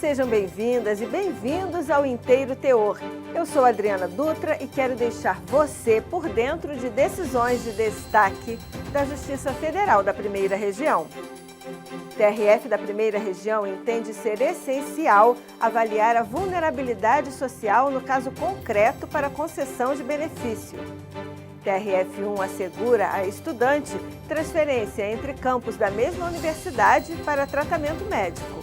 Sejam bem-vindas e bem-vindos ao Inteiro Teor. Eu sou Adriana Dutra e quero deixar você por dentro de decisões de destaque da Justiça Federal da Primeira Região. O TRF da Primeira Região entende ser essencial avaliar a vulnerabilidade social no caso concreto para concessão de benefício. TRF1 assegura a estudante transferência entre campos da mesma universidade para tratamento médico.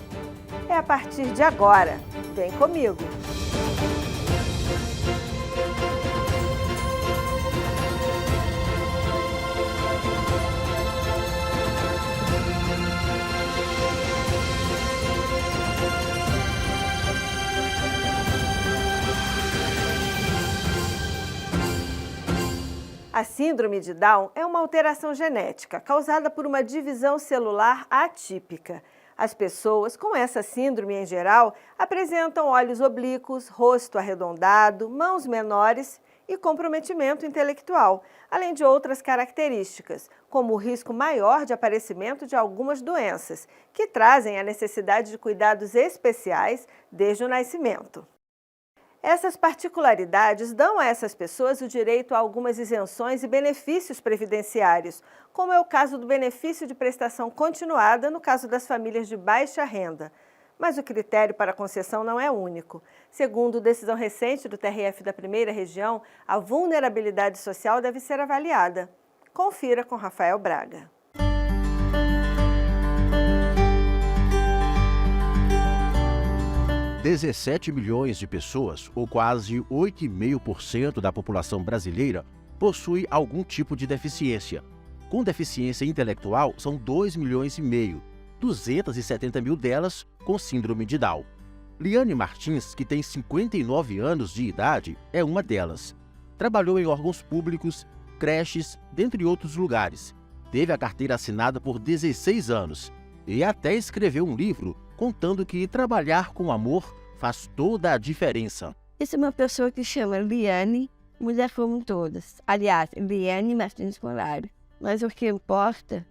É a partir de agora. Vem comigo! A síndrome de Down é uma alteração genética causada por uma divisão celular atípica. As pessoas com essa síndrome, em geral, apresentam olhos oblíquos, rosto arredondado, mãos menores e comprometimento intelectual, além de outras características, como o risco maior de aparecimento de algumas doenças, que trazem a necessidade de cuidados especiais desde o nascimento. Essas particularidades dão a essas pessoas o direito a algumas isenções e benefícios previdenciários, como é o caso do benefício de prestação continuada no caso das famílias de baixa renda. Mas o critério para a concessão não é único. Segundo decisão recente do TRF da Primeira Região, a vulnerabilidade social deve ser avaliada. Confira com Rafael Braga. 17 milhões de pessoas, ou quase 8,5% da população brasileira, possui algum tipo de deficiência. Com deficiência intelectual, são 2,5 milhões, 270 mil delas com síndrome de Down. Liane Martins, que tem 59 anos de idade, é uma delas. Trabalhou em órgãos públicos, creches, dentre outros lugares. Teve a carteira assinada por 16 anos e até escreveu um livro contando que trabalhar com amor faz toda a diferença. Essa é uma pessoa que chama Liane, mulher como todas. Aliás, Liane Martins Colário. Mas o que importa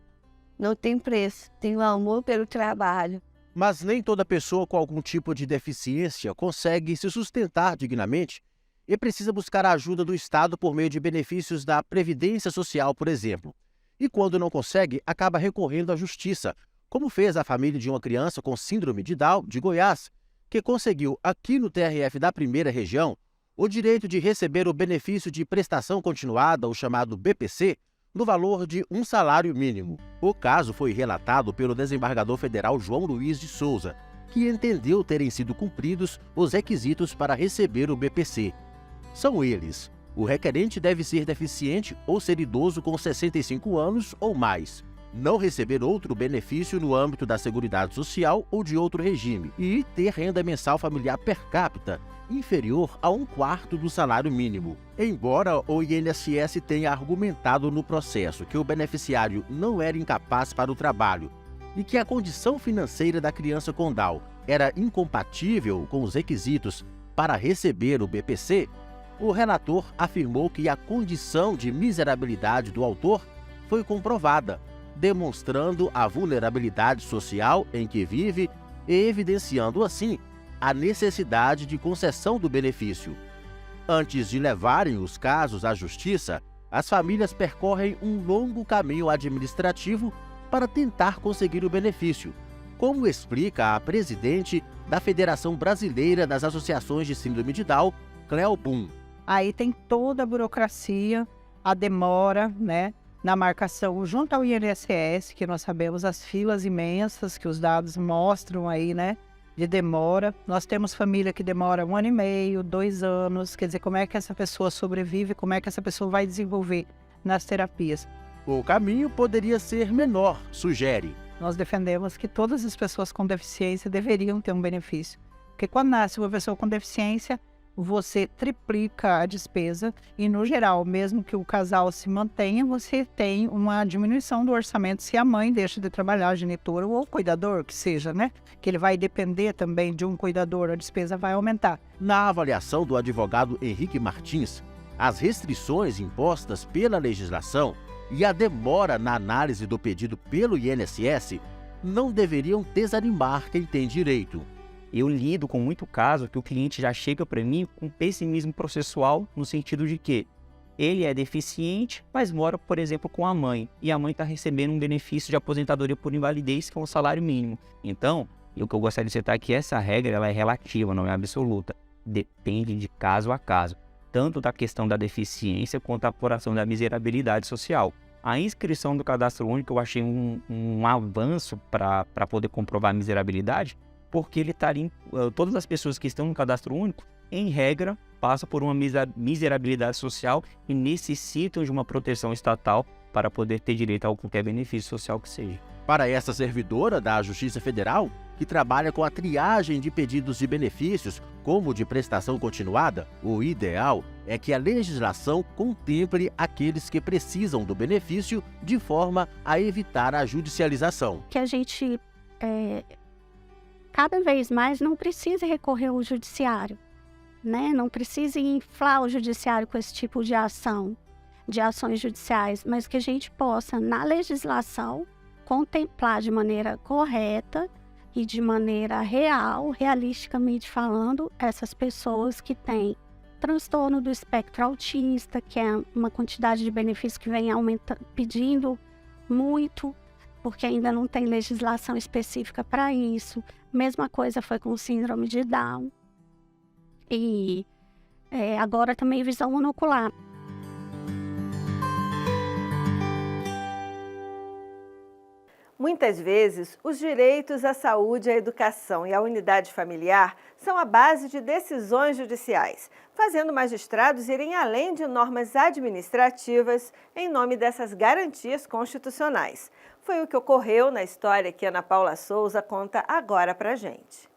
não tem preço, tem o amor pelo trabalho. Mas nem toda pessoa com algum tipo de deficiência consegue se sustentar dignamente e precisa buscar a ajuda do Estado por meio de benefícios da Previdência Social, por exemplo. E quando não consegue, acaba recorrendo à Justiça, como fez a família de uma criança com síndrome de Down de Goiás, que conseguiu aqui no TRF da Primeira Região o direito de receber o benefício de prestação continuada, o chamado BPC, no valor de um salário mínimo. O caso foi relatado pelo desembargador federal João Luiz de Souza, que entendeu terem sido cumpridos os requisitos para receber o BPC. São eles: o requerente deve ser deficiente ou ser idoso com 65 anos ou mais, não receber outro benefício no âmbito da Seguridade Social ou de outro regime e ter renda mensal familiar per capita inferior a 1/4 do salário mínimo. Embora o INSS tenha argumentado no processo que o beneficiário não era incapaz para o trabalho e que a condição financeira da criança com Down era incompatível com os requisitos para receber o BPC, o relator afirmou que a condição de miserabilidade do autor foi comprovada, demonstrando a vulnerabilidade social em que vive e evidenciando, assim, a necessidade de concessão do benefício. Antes de levarem os casos à Justiça, as famílias percorrem um longo caminho administrativo para tentar conseguir o benefício, como explica a presidente da Federação Brasileira das Associações de Síndrome de Down, Cleo Boom. Aí tem toda a burocracia, a demora, na marcação junto ao INSS, que nós sabemos as filas imensas que os dados mostram aí, de demora. Nós temos família que demora 1 ano e meio, 2 anos, quer dizer, como é que essa pessoa sobrevive, como é que essa pessoa vai desenvolver nas terapias. O caminho poderia ser menor, sugere. Nós defendemos que todas as pessoas com deficiência deveriam ter um benefício, porque quando nasce uma pessoa com deficiência, você triplica a despesa e, no geral, mesmo que o casal se mantenha, você tem uma diminuição do orçamento se a mãe deixa de trabalhar, genitor ou cuidador, que seja, que ele vai depender também de um cuidador, a despesa vai aumentar. Na avaliação do advogado Henrique Martins, as restrições impostas pela legislação e a demora na análise do pedido pelo INSS não deveriam desanimar quem tem direito. Eu lido com muito caso que o cliente já chega para mim com pessimismo processual, no sentido de que ele é deficiente, mas mora, por exemplo, com a mãe, e a mãe está recebendo um benefício de aposentadoria por invalidez, que é um salário mínimo. Então, o que eu gostaria de citar é que essa regra ela é relativa, não é absoluta. Depende de caso a caso, tanto da questão da deficiência quanto da apuração da miserabilidade social. A inscrição do cadastro único eu achei um avanço para poder comprovar a miserabilidade, porque ele estaria, todas as pessoas que estão no cadastro único, em regra, passam por uma miserabilidade social e necessitam de uma proteção estatal para poder ter direito a qualquer benefício social que seja. Para essa servidora da Justiça Federal, que trabalha com a triagem de pedidos de benefícios, como de prestação continuada, o ideal é que a legislação contemple aqueles que precisam do benefício de forma a evitar a judicialização. Que a gente, cada vez mais, não precise recorrer ao judiciário, né? Não precise inflar o judiciário com esse tipo de ação, de ações judiciais, mas que a gente possa, na legislação, contemplar de maneira correta e de maneira real, realisticamente falando, essas pessoas que têm transtorno do espectro autista, que é uma quantidade de benefícios que vem aumentando, pedindo muito, porque ainda não tem legislação específica para isso. Mesma coisa foi com síndrome de Down. E agora também visão monocular. Muitas vezes, os direitos à saúde, à educação e à unidade familiar são a base de decisões judiciais, fazendo magistrados irem além de normas administrativas em nome dessas garantias constitucionais. Foi o que ocorreu na história que Ana Paula Souza conta agora pra gente.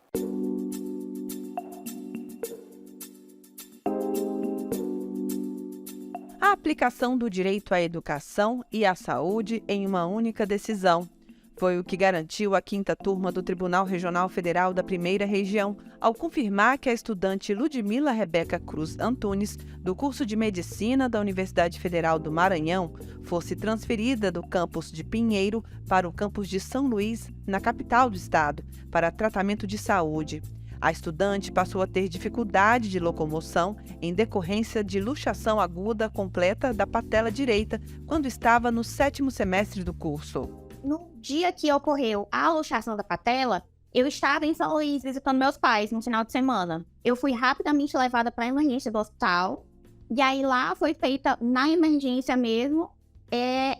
A aplicação do direito à educação e à saúde em uma única decisão. Foi o que garantiu a 5ª turma do Tribunal Regional Federal da Primeira Região, ao confirmar que a estudante Ludmila Rebeca Cruz Antunes, do curso de Medicina da Universidade Federal do Maranhão, fosse transferida do campus de Pinheiro para o campus de São Luís, na capital do estado, para tratamento de saúde. A estudante passou a ter dificuldade de locomoção em decorrência de luxação aguda completa da patela direita quando estava no 7º semestre do curso. No dia que ocorreu a luxação da patela, eu estava em São Luís visitando meus pais no final de semana. Eu fui rapidamente levada para a emergência do hospital, e aí lá foi feita, na emergência mesmo,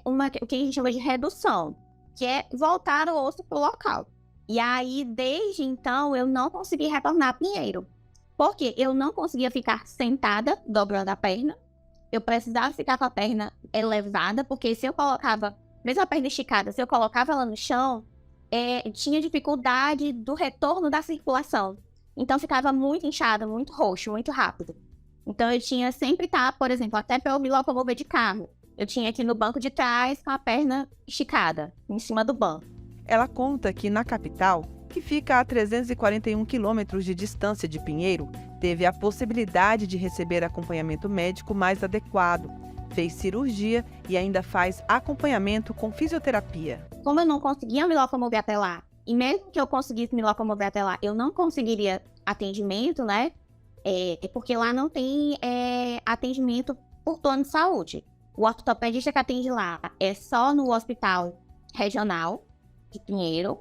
o que a gente chama de redução, que é voltar o osso para o local. E aí, desde então, eu não consegui retornar a Pinheiro. Porque eu não conseguia ficar sentada, dobrando a perna. Eu precisava ficar com a perna elevada, porque se eu colocava, mesmo a perna esticada, se eu colocava ela no chão, tinha dificuldade do retorno da circulação. Então, ficava muito inchada, muito roxo, muito rápido. Então, eu tinha sempre estar, por exemplo, até para eu me locomover de carro. Eu tinha que ir no banco de trás com a perna esticada, em cima do banco. Ela conta que na capital, que fica a 341 quilômetros de distância de Pinheiro, teve a possibilidade de receber acompanhamento médico mais adequado, fez cirurgia e ainda faz acompanhamento com fisioterapia. Como eu não conseguia me locomover até lá, e mesmo que eu conseguisse me locomover até lá, eu não conseguiria atendimento, né? Porque lá não tem atendimento por plano de saúde. O ortopedista que atende lá é só no hospital regional de Pinheiro,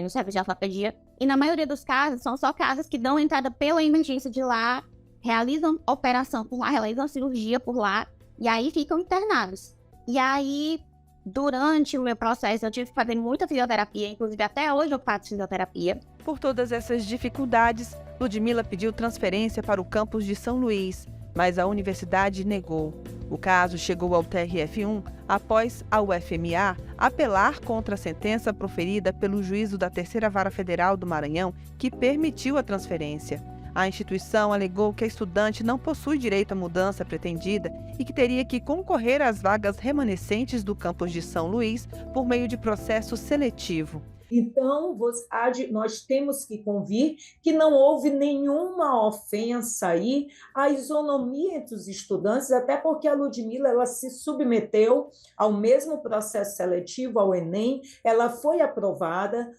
no serviço de ortopedia. E na maioria dos casos, são só casos que dão entrada pela emergência de lá, realizam operação por lá, realizam cirurgia por lá, e aí ficam internados. E aí, durante o meu processo, eu tive que fazer muita fisioterapia, inclusive até hoje eu faço fisioterapia. Por todas essas dificuldades, Ludmila pediu transferência para o campus de São Luís, mas a universidade negou. O caso chegou ao TRF1 após a UFMA apelar contra a sentença proferida pelo juízo da 3ª Vara Federal do Maranhão, que permitiu a transferência. A instituição alegou que a estudante não possui direito à mudança pretendida e que teria que concorrer às vagas remanescentes do campus de São Luís por meio de processo seletivo. Então, nós temos que convir que não houve nenhuma ofensa aí à isonomia entre os estudantes, até porque a Ludmila ela se submeteu ao mesmo processo seletivo, ao Enem, ela foi aprovada,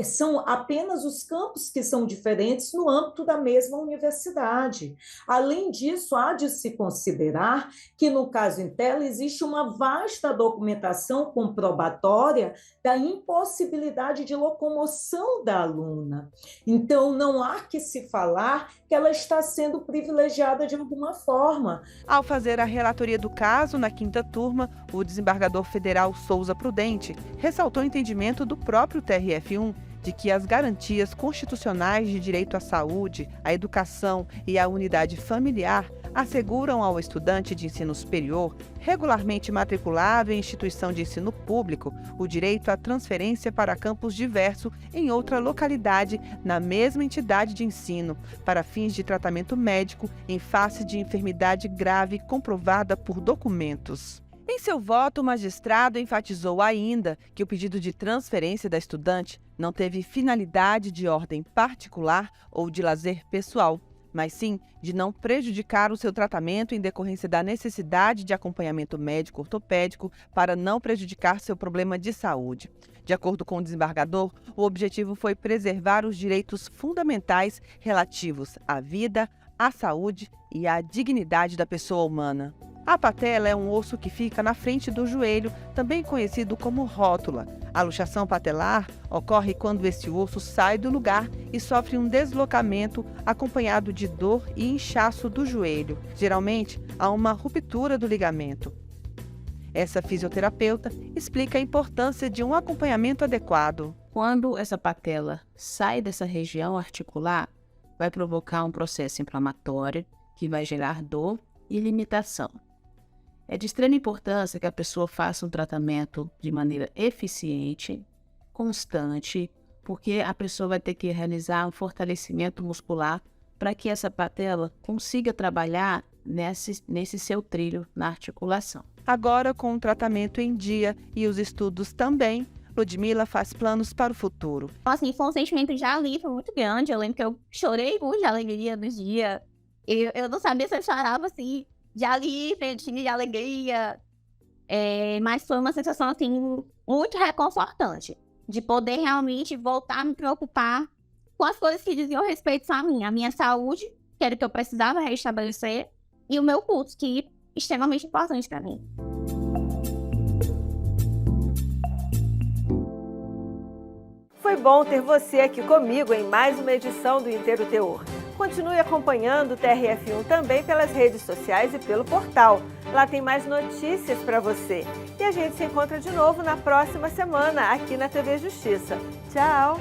São apenas os campos que são diferentes no âmbito da mesma universidade. Além disso, há de se considerar que, no caso Intela, existe uma vasta documentação comprobatória da impossibilidade de locomoção da aluna. Então, não há que se falar que ela está sendo privilegiada de alguma forma. Ao fazer a relatoria do caso na 5ª turma, o desembargador federal Souza Prudente ressaltou o entendimento do próprio TRF1 de que as garantias constitucionais de direito à saúde, à educação e à unidade familiar asseguram ao estudante de ensino superior, regularmente matriculado em instituição de ensino público, o direito à transferência para campus diverso em outra localidade na mesma entidade de ensino, para fins de tratamento médico em face de enfermidade grave comprovada por documentos. Em seu voto, o magistrado enfatizou ainda que o pedido de transferência da estudante não teve finalidade de ordem particular ou de lazer pessoal, mas sim de não prejudicar o seu tratamento em decorrência da necessidade de acompanhamento médico ortopédico para não prejudicar seu problema de saúde. De acordo com o desembargador, o objetivo foi preservar os direitos fundamentais relativos à vida, à saúde e à dignidade da pessoa humana. A patela é um osso que fica na frente do joelho, também conhecido como rótula. A luxação patelar ocorre quando esse osso sai do lugar e sofre um deslocamento acompanhado de dor e inchaço do joelho. Geralmente, há uma ruptura do ligamento. Essa fisioterapeuta explica a importância de um acompanhamento adequado. Quando essa patela sai dessa região articular, vai provocar um processo inflamatório que vai gerar dor e limitação. É de extrema importância que a pessoa faça um tratamento de maneira eficiente, constante, porque a pessoa vai ter que realizar um fortalecimento muscular para que essa patela consiga trabalhar nesse seu trilho na articulação. Agora, com o tratamento em dia e os estudos também, Ludmila faz planos para o futuro. Assim, foi um sentimento de alívio muito grande. Eu lembro que eu chorei muito de alegria no dia. Eu não sabia se eu chorava, assim, de alívio, de alegria. Mas foi uma sensação, assim, muito reconfortante. De poder realmente voltar a me preocupar com as coisas que diziam respeito a mim. A minha saúde, que era o que eu precisava restabelecer, e o meu curso, que é extremamente importante para mim. Foi bom ter você aqui comigo em mais uma edição do Inteiro Teor. Continue acompanhando o TRF1 também pelas redes sociais e pelo portal. Lá tem mais notícias para você. E a gente se encontra de novo na próxima semana aqui na TV Justiça. Tchau!